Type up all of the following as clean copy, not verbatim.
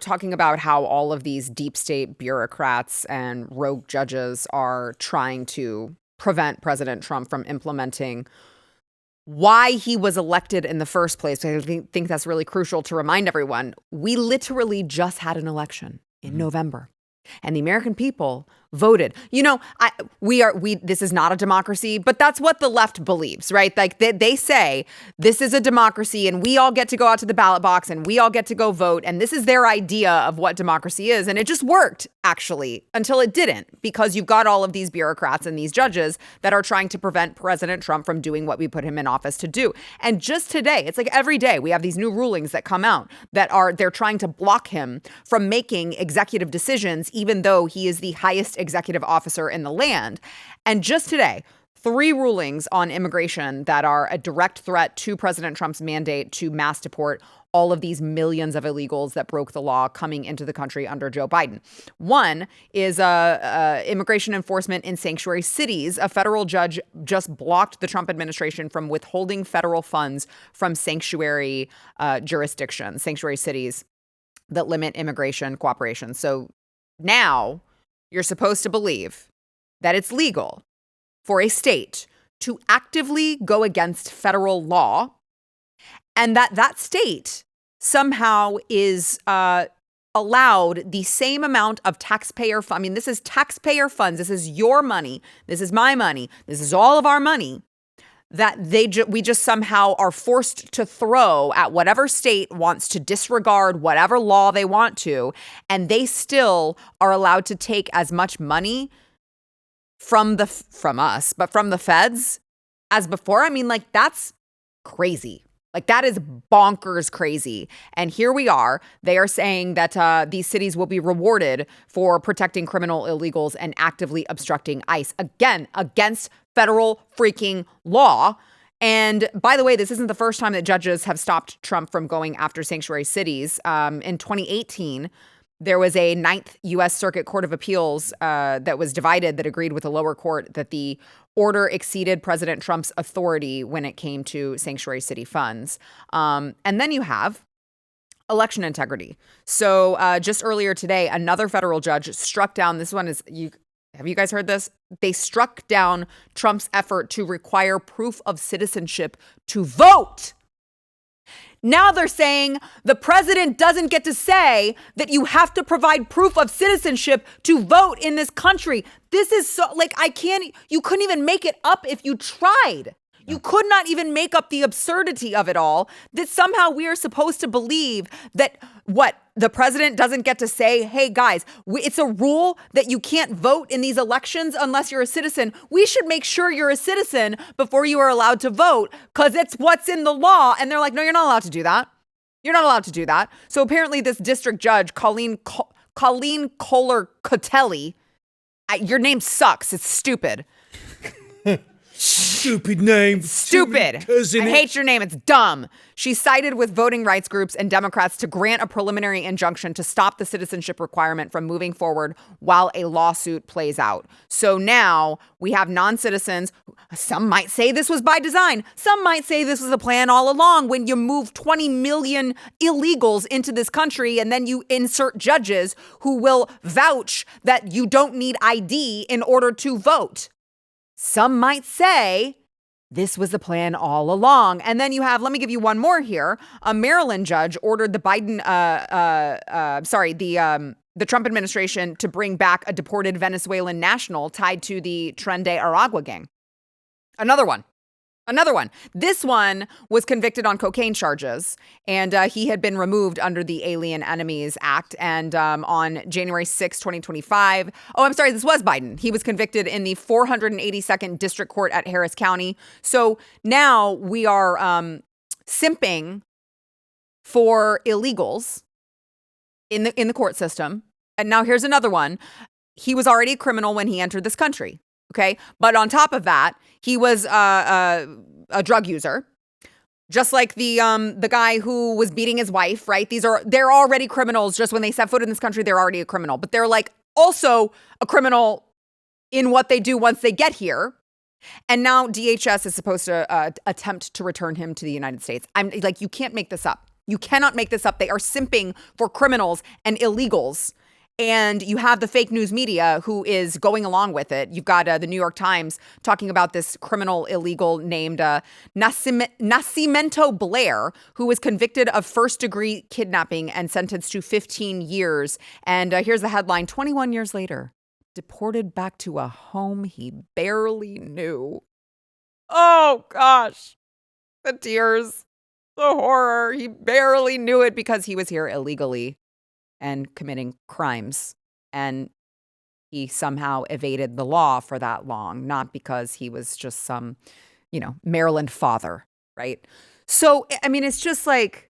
talking about how all of these deep state bureaucrats and rogue judges are trying to prevent President Trump from implementing why he was elected in the first place. I think that's really crucial to remind everyone. We literally just had an election in November, and the American people voted. This is not a democracy, but that's what the left believes, right? Like they say this is a democracy and we all get to go out to the ballot box and we all get to go vote. And this is their idea of what democracy is. And it just worked, actually, until it didn't, because you've got all of these bureaucrats and these judges that are trying to prevent President Trump from doing what we put him in office to do. And just today, it's like every day we have these new rulings that come out that they're trying to block him from making executive decisions, even though he is the highest executive officer in the land. And just today, 3 rulings on immigration that are a direct threat to President Trump's mandate to mass deport all of these millions of illegals that broke the law coming into the country under Joe Biden. One is immigration enforcement in sanctuary cities. A federal judge just blocked the Trump administration from withholding federal funds from sanctuary jurisdictions, sanctuary cities that limit immigration cooperation. So now you're supposed to believe that it's legal for a state to actively go against federal law, and that state somehow is allowed the same amount of taxpayer funds. I mean, this is taxpayer funds. This is your money. This is my money. This is all of our money that we just somehow are forced to throw at whatever state wants to disregard whatever law they want to, and they still are allowed to take as much money from us, but from the feds as before. I mean, like, that's crazy. Like, that is bonkers crazy. And here we are. They are saying that these cities will be rewarded for protecting criminal illegals and actively obstructing ICE. Again, against federal freaking law. And by the way, this isn't the first time that judges have stopped Trump from going after sanctuary cities. In 2018, there was a 9th U.S. Circuit Court of Appeals that was divided, that agreed with the lower court that the order exceeded President Trump's authority when it came to sanctuary city funds. And then you have election integrity. So just earlier today, another federal judge struck down, this one is, have you guys heard this? They struck down Trump's effort to require proof of citizenship to vote. Now they're saying the president doesn't get to say that you have to provide proof of citizenship to vote in this country. This is so, like, you couldn't even make it up if you tried. You could not even make up the absurdity of it all, that somehow we are supposed to believe that the president doesn't get to say, hey, guys, it's a rule that you can't vote in these elections unless you're a citizen. We should make sure you're a citizen before you are allowed to vote, because it's what's in the law. And they're like, no, you're not allowed to do that. You're not allowed to do that. So apparently this district judge, Colleen Kohler-Cotelli, your name sucks. It's stupid. Stupid name. Stupid. I hate your name. It's dumb. She sided with voting rights groups and Democrats to grant a preliminary injunction to stop the citizenship requirement from moving forward while a lawsuit plays out. So now we have non-citizens. Some might say this was by design. Some might say this was a plan all along, when you move 20 million illegals into this country and then you insert judges who will vouch that you don't need ID in order to vote. Some might say this was the plan all along. And then you have, let me give you one more here. A Maryland judge ordered the the Trump administration to bring back a deported Venezuelan national tied to the Tren de Aragua gang. Another one. This one was convicted on cocaine charges, and he had been removed under the Alien Enemies Act. And on January 6, 2025, this was Biden. He was convicted in the 482nd District Court at Harris County. So now we are simping for illegals in the court system. And now here's another one. He was already a criminal when he entered this country. Okay. But on top of that, he was a drug user, just like the guy who was beating his wife. Right. They're already criminals. Just when they set foot in this country, they're already a criminal. But they're like also a criminal in what they do once they get here. And now DHS is supposed to attempt to return him to the United States. I'm like, you can't make this up. You cannot make this up. They are simping for criminals and illegals. And you have the fake news media who is going along with it. You've got the New York Times talking about this criminal illegal named Nascimento Blair, who was convicted of first-degree kidnapping and sentenced to 15 years. And here's the headline, 21 years later, deported back to a home he barely knew. Oh, gosh. The tears, the horror. He barely knew it because he was here illegally and committing crimes. And he somehow evaded the law for that long, not because he was just some, Maryland father, right? So, I mean, it's just like,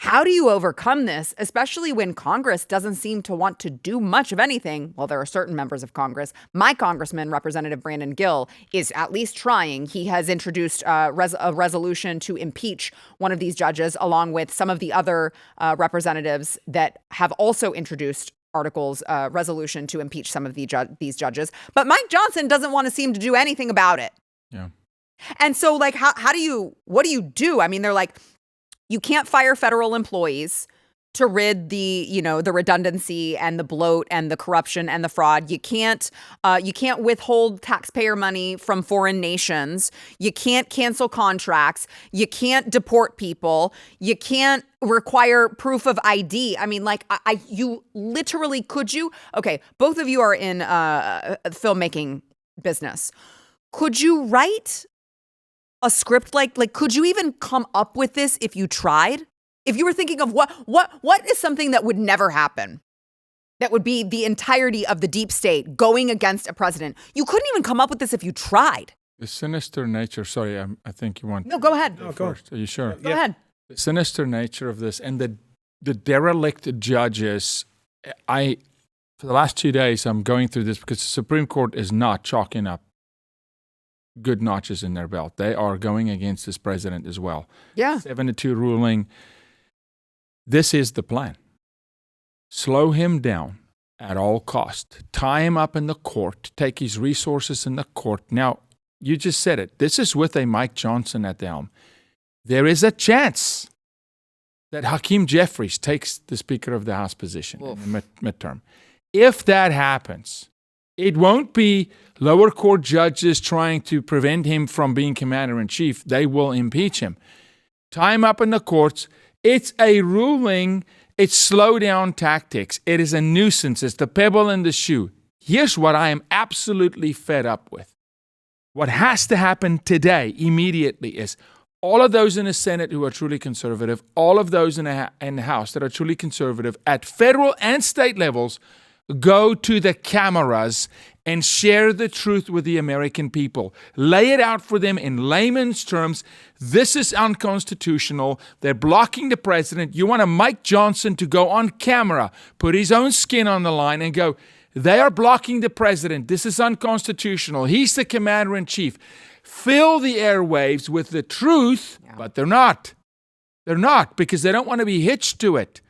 how do you overcome this, especially when Congress doesn't seem to want to do much of anything? Well, there are certain members of Congress. My congressman, Representative Brandon Gill, is at least trying. He has introduced a resolution to impeach one of these judges, along with some of the other representatives that have also introduced articles, resolution to impeach some of these judges. But Mike Johnson doesn't want to seem to do anything about it. Yeah. And so, like, what do you do? I mean, they're like, you can't fire federal employees to rid the redundancy and the bloat and the corruption and the fraud. You can't withhold taxpayer money from foreign nations. You can't cancel contracts. You can't deport people. You can't require proof of ID. I mean, like, you literally, could you? Okay, both of you are in filmmaking business. Could you write a script like could you even come up with this if you tried? If you were thinking of what is something that would never happen, that would be the entirety of the deep state going against a president, you couldn't even come up with this if you tried. The sinister nature, sorry, I think you want... No, go ahead. Go first. Are you sure? Go ahead. The sinister nature of this and the derelict judges, for the last 2 days, I'm going through this because the Supreme Court is not chalking up good notches in their belt. They are going against this president as well. Yeah. 7-2 ruling. This is the plan. Slow him down at all cost. Tie him up in the court. Take his resources in the court. Now, you just said it. This is with a Mike Johnson at the helm. There is a chance that Hakeem Jeffries takes the Speaker of the House position in the midterm. If that happens, it won't be lower court judges trying to prevent him from being commander-in-chief. They will impeach him. Tie him up in the courts. It's a ruling. It's slow-down tactics. It is a nuisance. It's the pebble in the shoe. Here's what I am absolutely fed up with. What has to happen today, immediately, is all of those in the Senate who are truly conservative, all of those in the House that are truly conservative at federal and state levels, go to the cameras and share the truth with the American people. Lay it out for them in layman's terms. This is unconstitutional. They're blocking the president. You want a Mike Johnson to go on camera, put his own skin on the line and go, they are blocking the president. This is unconstitutional. He's the commander-in-chief. Fill the airwaves with the truth, but they're not. They're not, because they don't want to be hitched to it.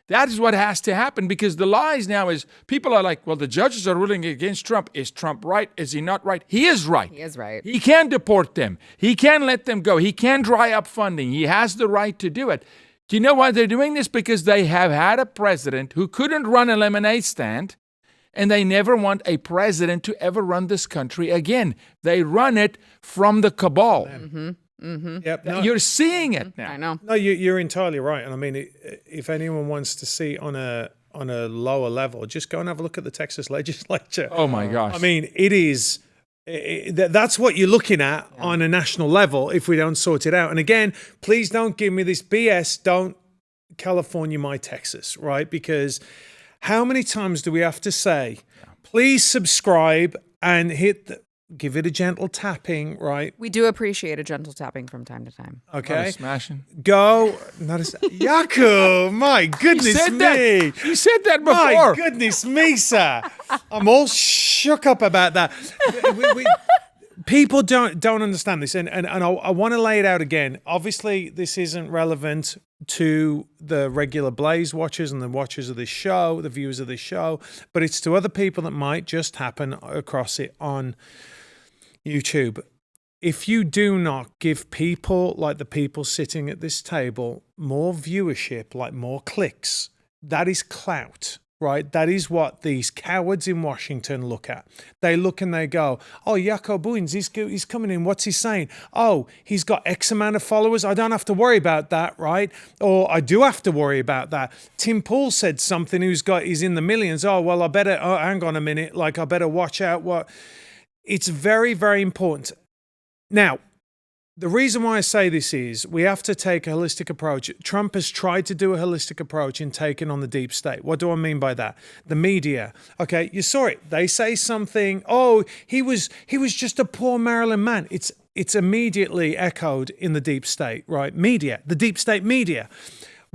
That is what has to happen, because the lies now is people are like, well, the judges are ruling against Trump. Is Trump right? Is he not right? He is right. He is right. He can deport them. He can let them go. He can dry up funding. He has the right to do it. Do you know why they're doing this? Because they have had a president who couldn't run a lemonade stand, and they never want a president to ever run this country again. They run it from the cabal. Mm-hmm. Mm-hmm. Yep. No, you're seeing it now. I know. No, you're entirely right. And I mean, if anyone wants to see on a lower level, just go and have a look at the Texas legislature. Oh my gosh. I mean, it is. That's what you're looking at on a national level if we don't sort it out. And again, please don't give me this BS. Don't California my Texas, right? Because how many times do we have to say, please subscribe and give it a gentle tapping, right? We do appreciate a gentle tapping from time to time. Okay. Not a smashing. Go. Not a Jaco, my goodness me. You said that before. My goodness me, sir. I'm all shook up about that. People don't understand this. And I want to lay it out again. Obviously, this isn't relevant to the regular Blaze watchers and the watchers of this show, the viewers of this show, but it's to other people that might just happen across it on YouTube. if you do not give people like the people sitting at this table more viewership, like more clicks, that is clout, right? That is what these cowards in Washington look at. They look and they go, oh, Jaco Booyens, he's coming in. What's he saying? Oh, he's got X amount of followers. I don't have to worry about that, right? Or I do have to worry about that. Tim Pool said something, he's in the millions. Oh, well, hang on a minute. Like, I better watch out what... It's very, very important. Now, the reason why I say this is we have to take a holistic approach. Trump has tried to do a holistic approach in taking on the deep state. What do I mean by that? The media. Okay, you saw it. They say something. Oh, he was just a poor Maryland man. It's immediately echoed in the deep state, right? Media, the deep state media.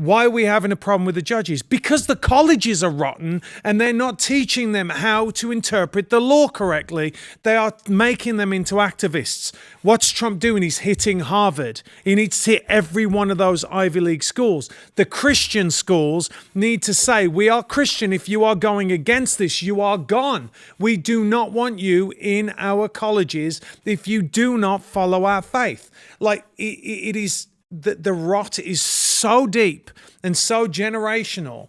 Why are we having a problem with the judges? Because the colleges are rotten and they're not teaching them how to interpret the law correctly. They are making them into activists. What's Trump doing? He's hitting Harvard. He needs to hit every one of those Ivy League schools. The Christian schools need to say, we are Christian. If you are going against this, you are gone. We do not want you in our colleges if you do not follow our faith. Like, it is... The rot is so deep and so generational.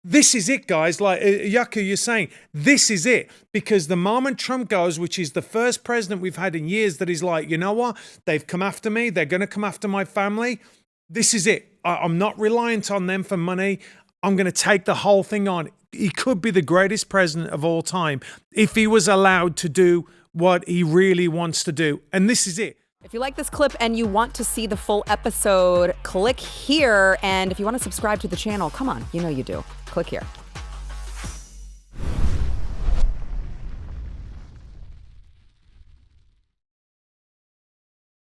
This is it, guys. Like Jaco, you're saying, this is it. Because the moment Trump goes, which is the first president we've had in years that is like, you know what? They've come after me. They're going to come after my family. This is it. I'm not reliant on them for money. I'm going to take the whole thing on. He could be the greatest president of all time if he was allowed to do what he really wants to do. And this is it. If you like this clip and you want to see the full episode, click here. And if you want to subscribe to the channel, come on, you know you do. Click here.